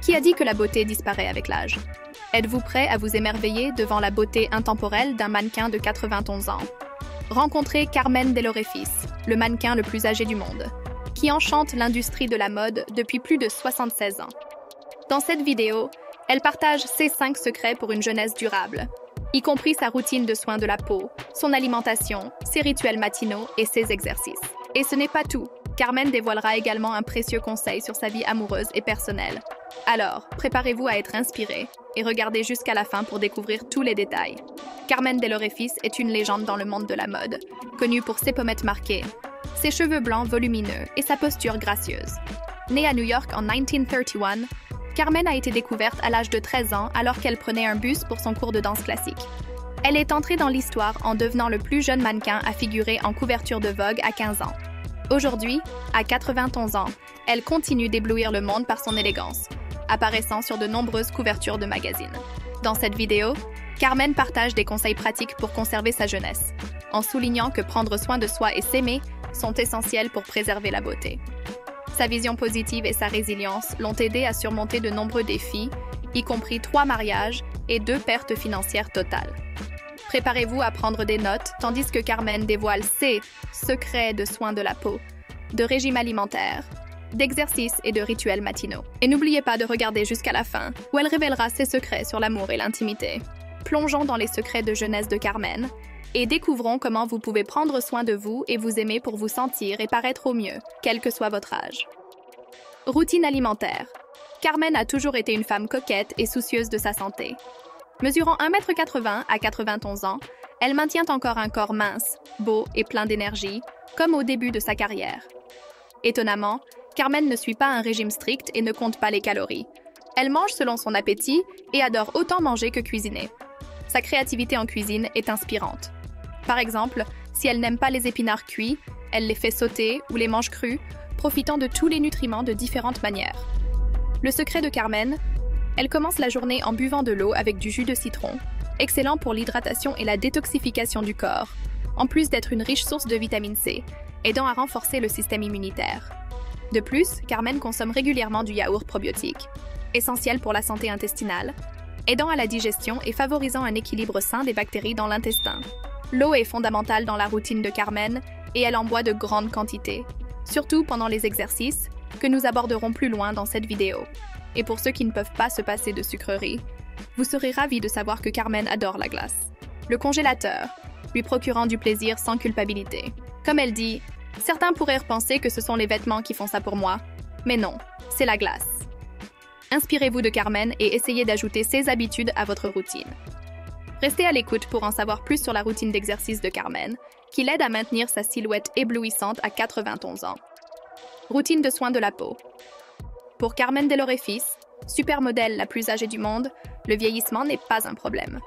Qui a dit que la beauté disparaît avec l'âge? Êtes-vous prêt à vous émerveiller devant la beauté intemporelle d'un mannequin de 91 ans? Rencontrez Carmen de Lorefis, le mannequin le plus âgé du monde, qui enchante l'industrie de la mode depuis plus de 76 ans. Dans cette vidéo, elle partage ses 5 secrets pour une jeunesse durable, y compris sa routine de soins de la peau, son alimentation, ses rituels matinaux et ses exercices. Et ce n'est pas tout. Carmen dévoilera également un précieux conseil sur sa vie amoureuse et personnelle. Alors, préparez-vous à être inspiré et regardez jusqu'à la fin pour découvrir tous les détails. Carmen de Lorefis est une légende dans le monde de la mode, connue pour ses pommettes marquées, ses cheveux blancs volumineux et sa posture gracieuse. Née à New York en 1931, Carmen a été découverte à l'âge de 13 ans alors qu'elle prenait un bus pour son cours de danse classique. Elle est entrée dans l'histoire en devenant le plus jeune mannequin à figurer en couverture de Vogue à 15 ans. Aujourd'hui, à 91 ans, elle continue d'éblouir le monde par son élégance, apparaissant sur de nombreuses couvertures de magazines. Dans cette vidéo, Carmen partage des conseils pratiques pour conserver sa jeunesse, en soulignant que prendre soin de soi et s'aimer sont essentiels pour préserver la beauté. Sa vision positive et sa résilience l'ont aidée à surmonter de nombreux défis, y compris 3 mariages et 2 pertes financières totales. Préparez-vous à prendre des notes, tandis que Carmen dévoile ses secrets de soins de la peau, de régime alimentaire, d'exercices et de rituels matinaux. Et n'oubliez pas de regarder jusqu'à la fin, où elle révélera ses secrets sur l'amour et l'intimité. Plongeons dans les secrets de jeunesse de Carmen et découvrons comment vous pouvez prendre soin de vous et vous aimer pour vous sentir et paraître au mieux, quel que soit votre âge. Routine alimentaire. Carmen a toujours été une femme coquette et soucieuse de sa santé. Mesurant 1,80 m à 91 ans, elle maintient encore un corps mince, beau et plein d'énergie, comme au début de sa carrière. Étonnamment, Carmen ne suit pas un régime strict et ne compte pas les calories. Elle mange selon son appétit et adore autant manger que cuisiner. Sa créativité en cuisine est inspirante. Par exemple, si elle n'aime pas les épinards cuits, elle les fait sauter ou les mange crus, profitant de tous les nutriments de différentes manières. Le secret de Carmen, elle commence la journée en buvant de l'eau avec du jus de citron, excellent pour l'hydratation et la détoxification du corps, en plus d'être une riche source de vitamine C, aidant à renforcer le système immunitaire. De plus, Carmen consomme régulièrement du yaourt probiotique, essentiel pour la santé intestinale, aidant à la digestion et favorisant un équilibre sain des bactéries dans l'intestin. L'eau est fondamentale dans la routine de Carmen et elle en boit de grandes quantités, surtout pendant les exercices, que nous aborderons plus loin dans cette vidéo. Et pour ceux qui ne peuvent pas se passer de sucreries, vous serez ravis de savoir que Carmen adore la glace. Le congélateur, lui procurant du plaisir sans culpabilité. Comme elle dit, certains pourraient penser que ce sont les vêtements qui font ça pour moi, mais non, c'est la glace. Inspirez-vous de Carmen et essayez d'ajouter ces habitudes à votre routine. Restez à l'écoute pour en savoir plus sur la routine d'exercice de Carmen, qui l'aide à maintenir sa silhouette éblouissante à 91 ans. Routine de soins de la peau. Pour Carmen de Lorefis, supermodèle la plus âgée du monde, le vieillissement n'est pas un problème.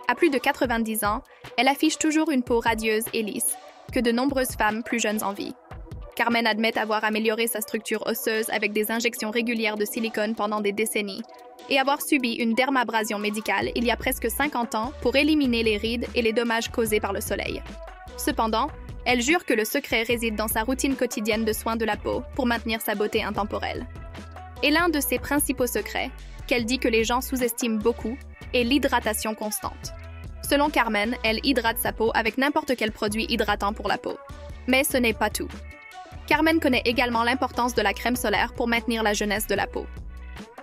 À plus de 90 ans, elle affiche toujours une peau radieuse et lisse, que de nombreuses femmes plus jeunes envient. Carmen admet avoir amélioré sa structure osseuse avec des injections régulières de silicone pendant des décennies et avoir subi une dermabrasion médicale il y a presque 50 ans pour éliminer les rides et les dommages causés par le soleil. Cependant, elle jure que le secret réside dans sa routine quotidienne de soins de la peau pour maintenir sa beauté intemporelle. Et l'un de ses principaux secrets, qu'elle dit que les gens sous-estiment beaucoup, est l'hydratation constante. Selon Carmen, elle hydrate sa peau avec n'importe quel produit hydratant pour la peau. Mais ce n'est pas tout. Carmen connaît également l'importance de la crème solaire pour maintenir la jeunesse de la peau.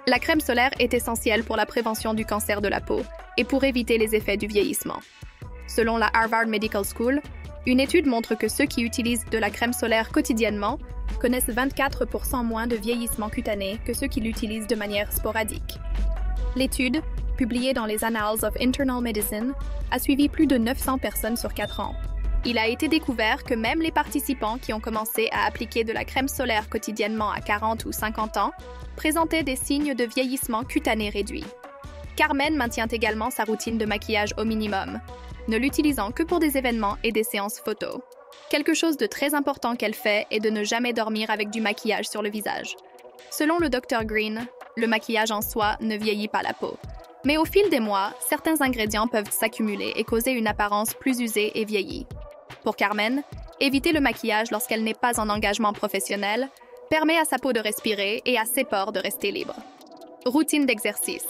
La crème solaire est essentielle pour la prévention du cancer de la peau et pour éviter les effets du vieillissement. Selon la Harvard Medical School, une étude montre que ceux qui utilisent de la crème solaire quotidiennement connaissent 24% moins de vieillissement cutané que ceux qui l'utilisent de manière sporadique. L'étude, publiée dans les Annals of Internal Medicine, a suivi plus de 900 personnes sur 4 ans. Il a été découvert que même les participants qui ont commencé à appliquer de la crème solaire quotidiennement à 40 ou 50 ans présentaient des signes de vieillissement cutané réduit. Carmen maintient également sa routine de maquillage au minimum, ne l'utilisant que pour des événements et des séances photos. Quelque chose de très important qu'elle fait est de ne jamais dormir avec du maquillage sur le visage. Selon le Dr Green, le maquillage en soi ne vieillit pas la peau. Mais au fil des mois, certains ingrédients peuvent s'accumuler et causer une apparence plus usée et vieillie. Pour Carmen, éviter le maquillage lorsqu'elle n'est pas en engagement professionnel permet à sa peau de respirer et à ses pores de rester libres. Routine d'exercice.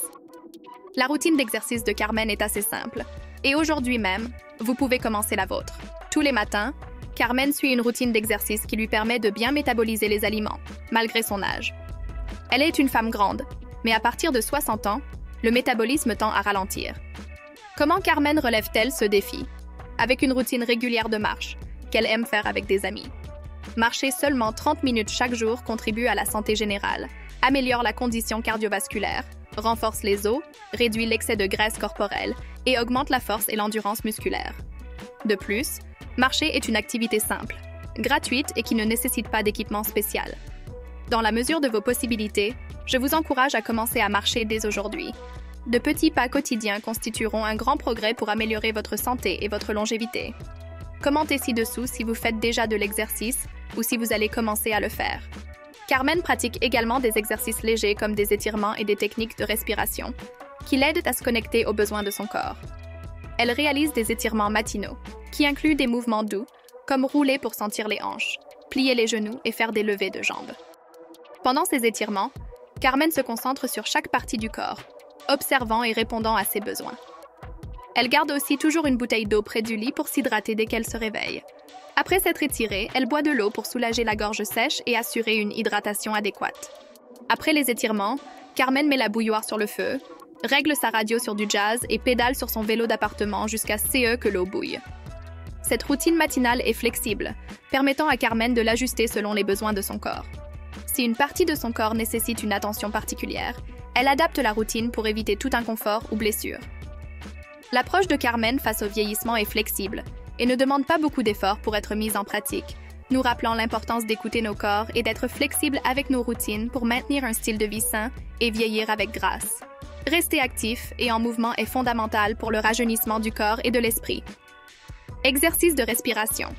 La routine d'exercice de Carmen est assez simple. Et aujourd'hui même, vous pouvez commencer la vôtre. Tous les matins, Carmen suit une routine d'exercice qui lui permet de bien métaboliser les aliments, malgré son âge. Elle est une femme grande, mais à partir de 60 ans, le métabolisme tend à ralentir. Comment Carmen relève-t-elle ce défi? Avec une routine régulière de marche, qu'elle aime faire avec des amis. Marcher seulement 30 minutes chaque jour contribue à la santé générale, améliore la condition cardiovasculaire, renforce les os, réduit l'excès de graisse corporelle et augmente la force et l'endurance musculaire. De plus, marcher est une activité simple, gratuite et qui ne nécessite pas d'équipement spécial. Dans la mesure de vos possibilités, je vous encourage à commencer à marcher dès aujourd'hui. De petits pas quotidiens constitueront un grand progrès pour améliorer votre santé et votre longévité. Commentez ci-dessous si vous faites déjà de l'exercice ou si vous allez commencer à le faire. Carmen pratique également des exercices légers comme des étirements et des techniques de respiration, qui l'aident à se connecter aux besoins de son corps. Elle réalise des étirements matinaux, qui incluent des mouvements doux, comme rouler pour sentir les hanches, plier les genoux et faire des levées de jambes. Pendant ces étirements, Carmen se concentre sur chaque partie du corps, observant et répondant à ses besoins. Elle garde aussi toujours une bouteille d'eau près du lit pour s'hydrater dès qu'elle se réveille. Après s'être étirée, elle boit de l'eau pour soulager la gorge sèche et assurer une hydratation adéquate. Après les étirements, Carmen met la bouilloire sur le feu, règle sa radio sur du jazz et pédale sur son vélo d'appartement jusqu'à ce que l'eau bouille. Cette routine matinale est flexible, permettant à Carmen de l'ajuster selon les besoins de son corps. Si une partie de son corps nécessite une attention particulière, elle adapte la routine pour éviter tout inconfort ou blessure. L'approche de Carmen face au vieillissement est flexible et ne demande pas beaucoup d'efforts pour être mise en pratique, nous rappelant l'importance d'écouter nos corps et d'être flexible avec nos routines pour maintenir un style de vie sain et vieillir avec grâce. Rester actif et en mouvement est fondamental pour le rajeunissement du corps et de l'esprit. Exercice de respiration.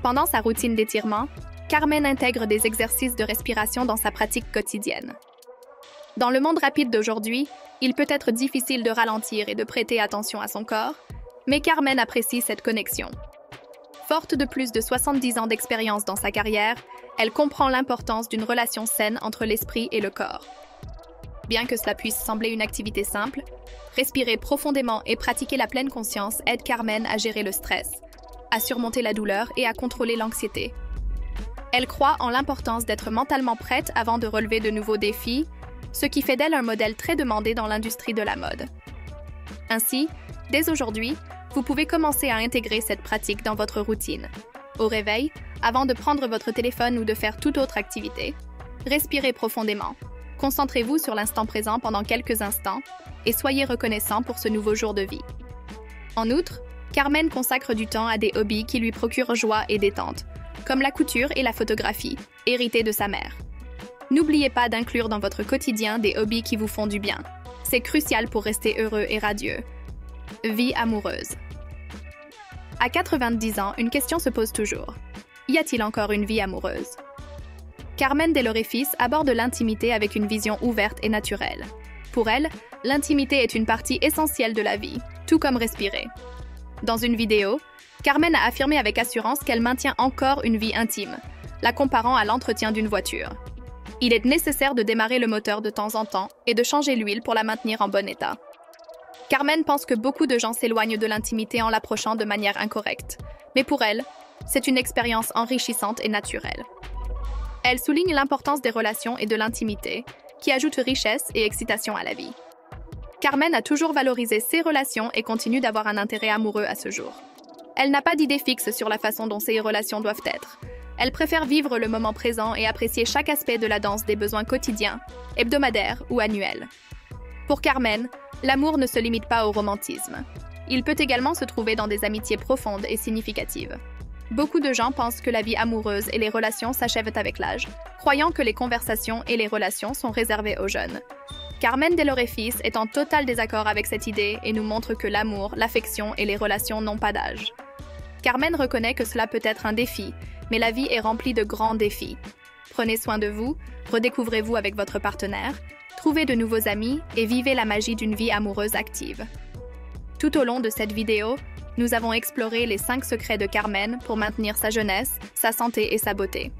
Pendant sa routine d'étirement, Carmen intègre des exercices de respiration dans sa pratique quotidienne. Dans le monde rapide d'aujourd'hui, il peut être difficile de ralentir et de prêter attention à son corps, mais Carmen apprécie cette connexion. Forte de plus de 70 ans d'expérience dans sa carrière, elle comprend l'importance d'une relation saine entre l'esprit et le corps. Bien que cela puisse sembler une activité simple, respirer profondément et pratiquer la pleine conscience aide Carmen à gérer le stress, à surmonter la douleur et à contrôler l'anxiété. Elle croit en l'importance d'être mentalement prête avant de relever de nouveaux défis, ce qui fait d'elle un modèle très demandé dans l'industrie de la mode. Ainsi, dès aujourd'hui, vous pouvez commencer à intégrer cette pratique dans votre routine. Au réveil, avant de prendre votre téléphone ou de faire toute autre activité, respirez profondément. Concentrez-vous sur l'instant présent pendant quelques instants et soyez reconnaissant pour ce nouveau jour de vie. En outre, Carmen consacre du temps à des hobbies qui lui procurent joie et détente, comme la couture et la photographie, héritées de sa mère. N'oubliez pas d'inclure dans votre quotidien des hobbies qui vous font du bien. C'est crucial pour rester heureux et radieux. Vie amoureuse. À 90 ans, une question se pose toujours. Y a-t-il encore une vie amoureuse? Carmen Delorefis aborde l'intimité avec une vision ouverte et naturelle. Pour elle, l'intimité est une partie essentielle de la vie, tout comme respirer. Dans une vidéo, Carmen a affirmé avec assurance qu'elle maintient encore une vie intime, la comparant à l'entretien d'une voiture. Il est nécessaire de démarrer le moteur de temps en temps et de changer l'huile pour la maintenir en bon état. Carmen pense que beaucoup de gens s'éloignent de l'intimité en l'approchant de manière incorrecte, mais pour elle, c'est une expérience enrichissante et naturelle. Elle souligne l'importance des relations et de l'intimité, qui ajoutent richesse et excitation à la vie. Carmen a toujours valorisé ses relations et continue d'avoir un intérêt amoureux à ce jour. Elle n'a pas d'idée fixe sur la façon dont ces relations doivent être. Elle préfère vivre le moment présent et apprécier chaque aspect de la danse des besoins quotidiens, hebdomadaires ou annuels. Pour Carmen, l'amour ne se limite pas au romantisme. Il peut également se trouver dans des amitiés profondes et significatives. Beaucoup de gens pensent que la vie amoureuse et les relations s'achèvent avec l'âge, croyant que les conversations et les relations sont réservées aux jeunes. Carmen Delorefis est en total désaccord avec cette idée et nous montre que l'amour, l'affection et les relations n'ont pas d'âge. Carmen reconnaît que cela peut être un défi, mais la vie est remplie de grands défis. Prenez soin de vous, redécouvrez-vous avec votre partenaire, trouvez de nouveaux amis et vivez la magie d'une vie amoureuse active. Tout au long de cette vidéo, nous avons exploré les 5 secrets de Carmen pour maintenir sa jeunesse, sa santé et sa beauté.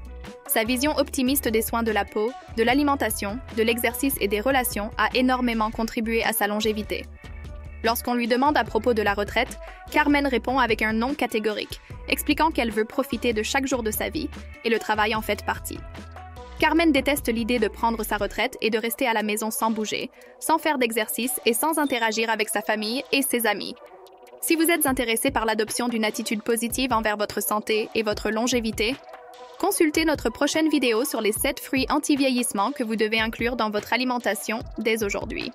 Sa vision optimiste des soins de la peau, de l'alimentation, de l'exercice et des relations a énormément contribué à sa longévité. Lorsqu'on lui demande à propos de la retraite, Carmen répond avec un non catégorique, expliquant qu'elle veut profiter de chaque jour de sa vie, et le travail en fait partie. Carmen déteste l'idée de prendre sa retraite et de rester à la maison sans bouger, sans faire d'exercice et sans interagir avec sa famille et ses amis. Si vous êtes intéressé par l'adoption d'une attitude positive envers votre santé et votre longévité, consultez notre prochaine vidéo sur les 7 fruits anti-vieillissement que vous devez inclure dans votre alimentation dès aujourd'hui.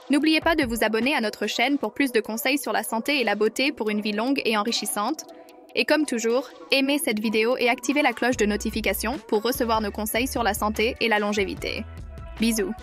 N'oubliez pas de vous abonner à notre chaîne pour plus de conseils sur la santé et la beauté pour une vie longue et enrichissante. Et comme toujours, aimez cette vidéo et activez la cloche de notification pour recevoir nos conseils sur la santé et la longévité. Bisous!